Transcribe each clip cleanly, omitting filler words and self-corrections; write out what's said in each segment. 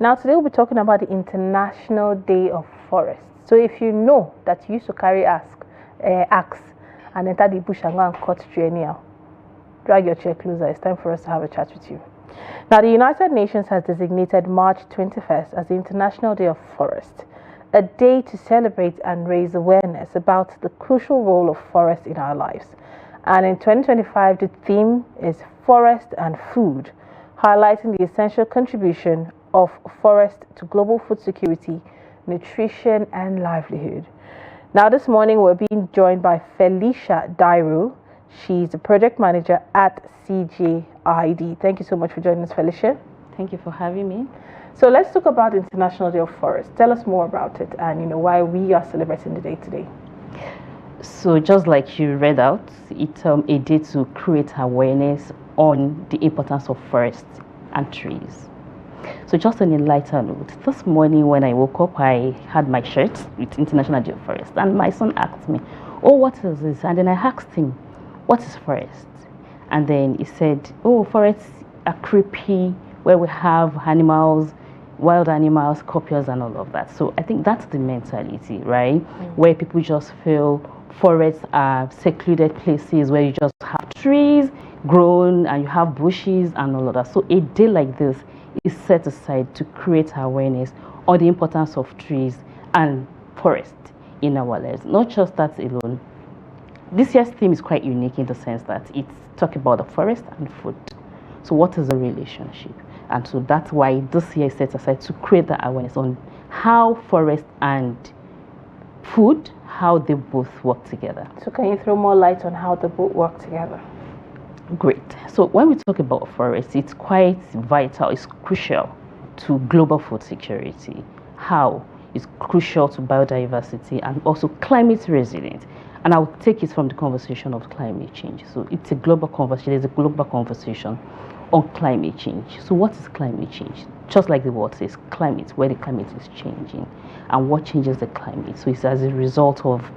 Now today we'll be talking about the International Day of Forest. So if you know that you used to carry axe and enter the bush and go and cut tree anyhow, drag your chair closer. It's time for us to have a chat with you. Now the United Nations has designated March 21st as the International Day of Forest, a day to celebrate and raise awareness about the crucial role of forest in our lives. And in 2025, the theme is Forest and Food, highlighting the essential contribution of forest to global food security, nutrition, and livelihood. Now, this morning we're being joined by Felicia Dairo. She's a project manager at CJID. Thank you so much for joining us, Felicia. Thank you for having me. So let's talk about International Day of Forest. Tell us more about it and why we are celebrating the day today. So just like you read out, it's a day to create awareness on the importance of forests and trees. So just on a lighter note, this morning when I woke up, I had my shirt with International Day of Forest, and my son asked me, "Oh, what is this?" And then I asked him, "What is forest?" And then he said, "Oh, forests are creepy, where we have animals, wild animals, scorpions, and all of that." So I think that's the mentality, right? Where people just feel forests are secluded places where you just have trees grown and you have bushes and all of that. So a day like this is set aside to create awareness on the importance of trees and forest in our lives. Not just that alone. This year's theme is quite unique in the sense that it's talking about the forest and food. So what is the relationship? And so that's why this year is set aside to create the awareness on how forest and food, how they both work together. So can you throw more light on how they both work together? Great. So when we talk about forest, it's quite vital, it's crucial to global food security. How? It's crucial to biodiversity and also climate resilience. And I'll take it from the conversation of climate change. So it's a global conversation, there's a global conversation on climate change. So what is climate change? Just like the word says, climate, where the climate is changing. And what changes the climate? So it's as a result of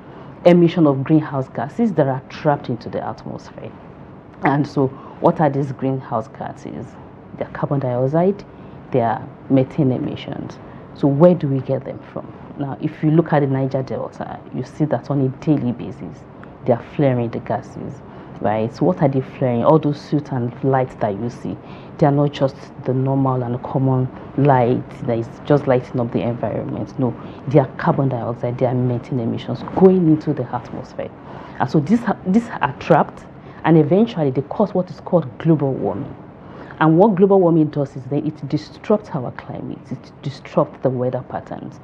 emission of greenhouse gases that are trapped into the atmosphere. And so what are these greenhouse gases? They're carbon dioxide, they are methane emissions. So where do we get them from? Now, if you look at the Niger Delta, you see that on a daily basis, they are flaring the gases, right? So what are they flaring? All those soot and light that you see, they are not just the normal and common light that is just lighting up the environment. No, they are carbon dioxide, they are methane emissions going into the atmosphere. And so these are trapped, and eventually they cause what is called global warming. And what global warming does is that it disrupts our climate, it disrupts the weather patterns.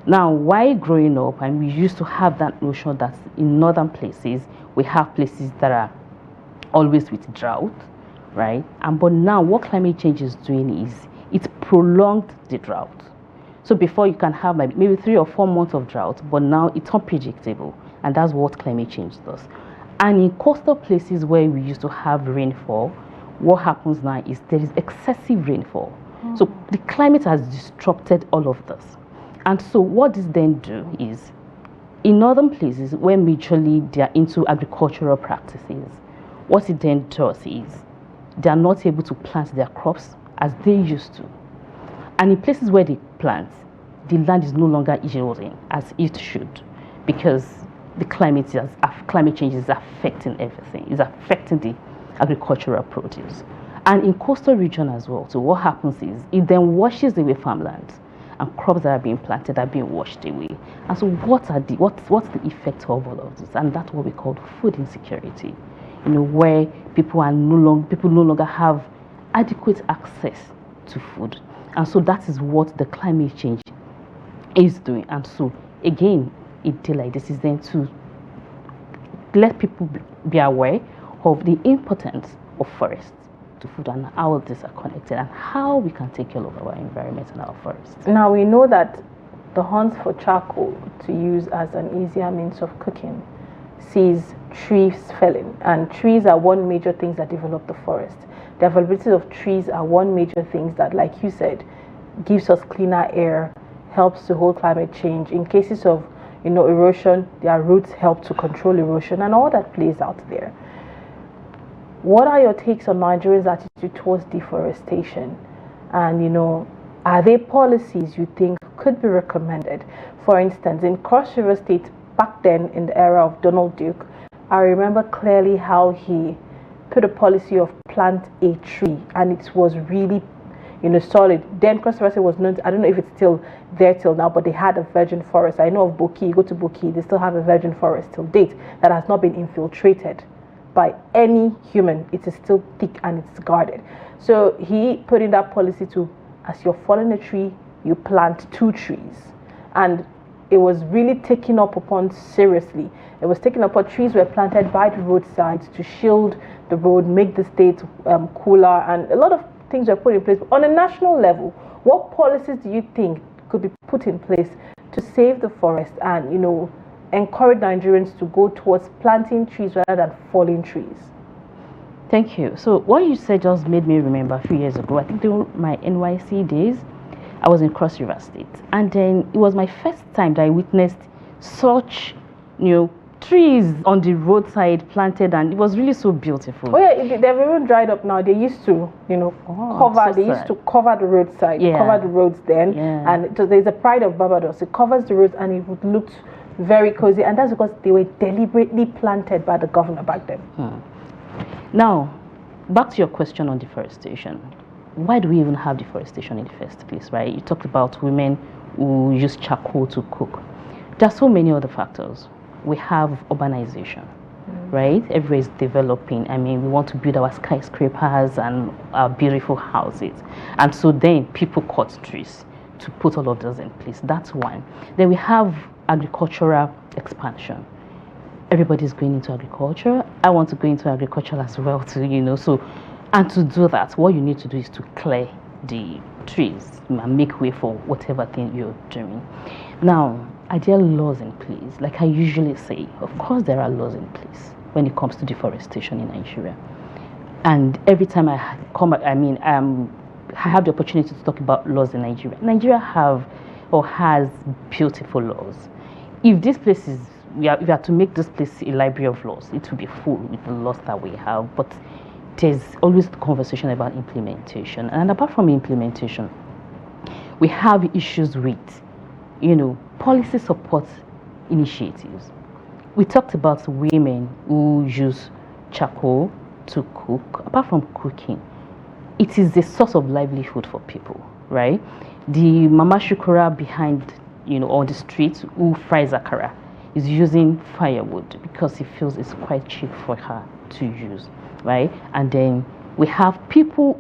Now, while growing up, and we used to have that notion that in northern places, we have places that are always with drought, right? But now what climate change is doing is it's prolonged the drought. So before you can have maybe 3 or 4 months of drought, but now it's unpredictable. And that's what climate change does. And in coastal places where we used to have rainfall, what happens now is there is excessive rainfall. So the climate has disrupted all of this. And so what this then do is, in northern places where majorly they are into agricultural practices, what it then does is they are not able to plant their crops as they used to. And in places where they plant, the land is no longer yielding as it should, because the climate change is affecting everything. It's affecting the agricultural produce. And in coastal region as well, so what happens is it then washes away farmland, and crops that are being planted are being washed away. And so what's the effect of all of this? And that's what we call food insecurity. Where people no longer have adequate access to food. And so that is what the climate change is doing. And so again, a day like this is then to let people be aware of the importance of forests to food and how these are connected and how we can take care of our environment and our forests. Now we know that the hunt for charcoal to use as an easier means of cooking sees trees felling, and trees are one major thing that develop the forest. The availability of trees are one major thing that, like you said, gives us cleaner air, helps to hold climate change. In cases of erosion, their roots help to control erosion, and all that plays out there. What are your takes on Nigeria's attitude towards deforestation? And Are there policies you think could be recommended? For instance, in Cross River State, back then in the era of Donald Duke, I remember clearly how he put a policy of plant a tree, and it was really, solid. Then Cross River State was known I don't know if it's still there till now, but they had a virgin forest. I know of Boki, you go to Boki, they still have a virgin forest till date that has not been infiltrated by any human. It is still thick and it's guarded. So he put in that policy to, as you're felling a tree, you plant 2 trees. And it was really taken up upon seriously. It was taken up, trees were planted by the roadsides to shield the road, make the state cooler, and a lot of things were put in place. But on a national level, what policies do you think could be put in place to save the forest and, encourage Nigerians to go towards planting trees rather than falling trees? Thank you. So what you said just made me remember a few years ago, I think during my NYC days, I was in Cross River State, and then it was my first time that I witnessed such, trees on the roadside planted, and it was really so beautiful. Oh yeah, they've even dried up now. They used to, cover. They used to cover the roadside, cover the roads then, and there's a pride of Barbados. It covers the roads, and it would look very cozy, and that's because they were deliberately planted by the governor back then. Now, back to your question on deforestation. Why do we even have deforestation in the first place, right? You talked about women who use charcoal to cook. There are so many other factors. We have urbanization, right? Everywhere is developing. I mean, we want to build our skyscrapers and our beautiful houses. And so then people cut trees to put all of those in place. That's one. Then we have agricultural expansion. Everybody's going into agriculture. I want to go into agriculture as well too, so, and to do that, what you need to do is to clear the trees and make way for whatever thing you're doing. Now, are there laws in place? Like I usually say, of course there are laws in place when it comes to deforestation in Nigeria. And every time I have the opportunity to talk about laws in Nigeria. Nigeria has beautiful laws. If this place is, we are to make this place a library of laws, it will be full with the laws that we have. But there's always the conversation about implementation. And apart from implementation, we have issues with, policy support initiatives. We talked about women who use charcoal to cook. Apart from cooking, it is the source of livelihood for people, right? The Mama Shukura behind, on the street who fries akara is using firewood because he feels it's quite cheap for her to use, right? And then we have people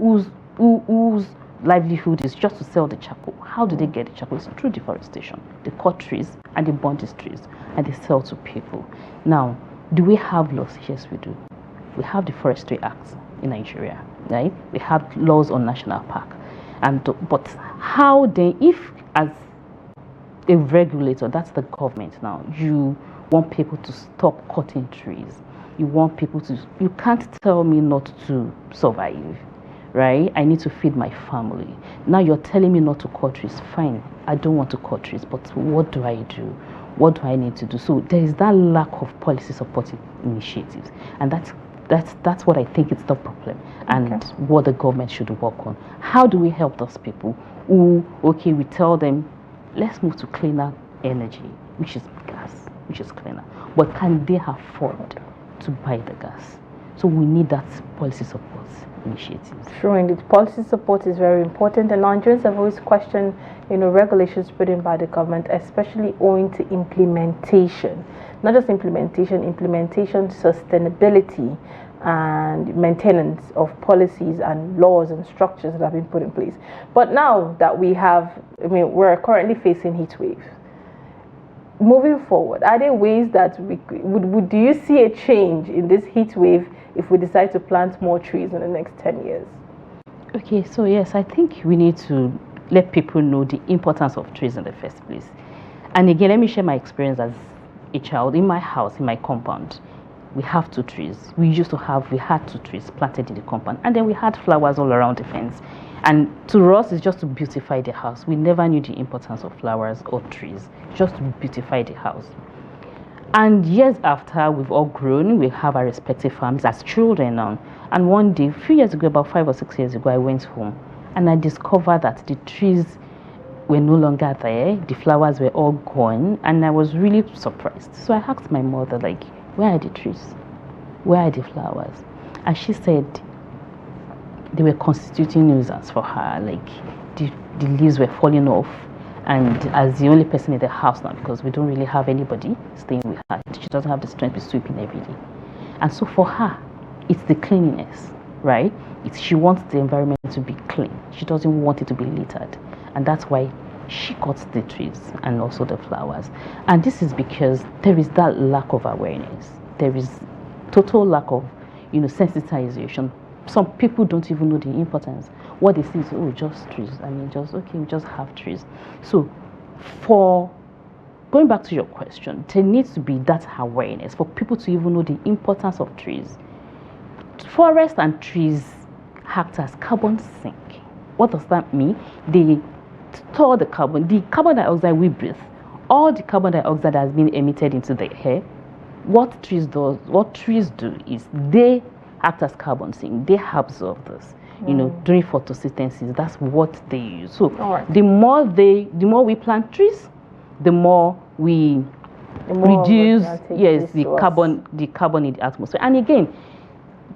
whose livelihood is just to sell the charcoal. How do they get the charcoal? It's through deforestation. They cut trees and they burn these trees and they sell to people. Now, do we have laws? Yes, we do. We have the Forestry Act in Nigeria, right? We have laws on national park. But how then, if as a regulator, that's the government now, you want people to stop cutting trees. You want people to, you can't tell me not to survive, right? I need to feed my family. Now you're telling me not to cut trees. Fine, I don't want to cut trees, but what do I do? What do I need to do? So there is that lack of policy supporting initiatives, and that's what I think is the problem, and what the government should work on. How do we help those people who, we tell them, let's move to cleaner energy, which is gas, which is cleaner, but can they afford to buy the gas? So we need that policy support initiatives. Sure, indeed. Policy support is very important, and Nigerians have always questioned, regulations put in by the government, especially owing to implementation. Not just implementation, sustainability, and maintenance of policies and laws and structures that have been put in place. But now that we have, we're currently facing heat wave. Moving forward, are there ways that do you see a change in this heat wave if we decide to plant more trees in the next 10 years? Okay, so yes, I think we need to let people know the importance of trees in the first place. And again, let me share my experience as a child. In my house, in my compound, we have 2 trees. We had 2 trees planted in the compound, and then we had flowers all around the fence. And to us, it's just to beautify the house. We never knew the importance of flowers or trees, just to beautify the house. And years after, we've all grown, we have our respective farms as children now. And one day, a few years ago, about 5 or 6 years ago, I went home and I discovered that the trees were no longer there, the flowers were all gone, and I was really surprised. So I asked my mother, like, where are the trees? Where are the flowers? And she said they were constituting nuisance for her, like the leaves were falling off, and as the only person in the house now, because we don't really have anybody staying with her, she doesn't have the strength to be sweeping every day. And so for her, it's the cleanliness, right? She wants the environment to be clean. She doesn't want it to be littered. And that's why she cuts the trees and also the flowers. And this is because there is that lack of awareness. There is total lack of, sensitization. Some people don't even know the importance. What they see is, oh, just trees. I mean, we just have trees. So for going back to your question, there needs to be that awareness for people to even know the importance of trees. Forests and trees act as carbon sink. What does that mean? They store the carbon dioxide we breathe, all the carbon dioxide that has been emitted into the air. What trees do is they act as carbon sink. They absorb this. During photosynthesis, that's what they use. So the more we plant trees, the more we reduce the carbon in the atmosphere. And again,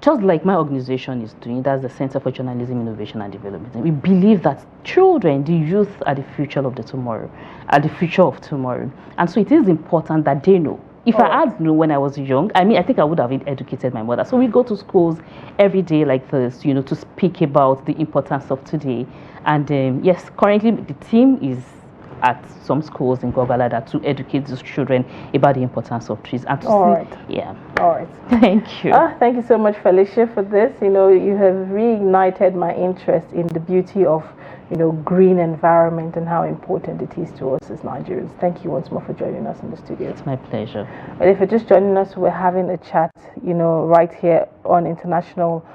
just like my organization is doing, that's the Center for Journalism, Innovation and Development. We believe that children, the youth, are the future of tomorrow. And so it is important that they know. If I had known when I was young, I think I would have educated my mother. So we go to schools every day like this, to speak about the importance of today. And yes, currently the team is at some schools in Gogalada to educate these children about the importance of trees. And All right. Thank you. Thank you so much, Felicia, for this. You have reignited my interest in the beauty of, green environment and how important it is to us as Nigerians. Thank you once more for joining us in the studio. It's my pleasure. But if you're just joining us, we're having a chat, right here on International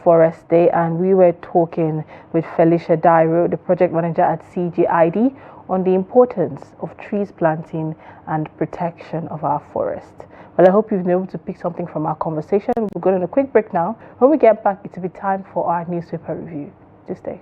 Forest Day, and we were talking with Felicia Dairo, the project manager at CGID, on the importance of trees planting and protection of our forest. Well, I hope you've been able to pick something from our conversation. We're going on a quick break now. When we get back, it'll be time for our newspaper review. Just stay.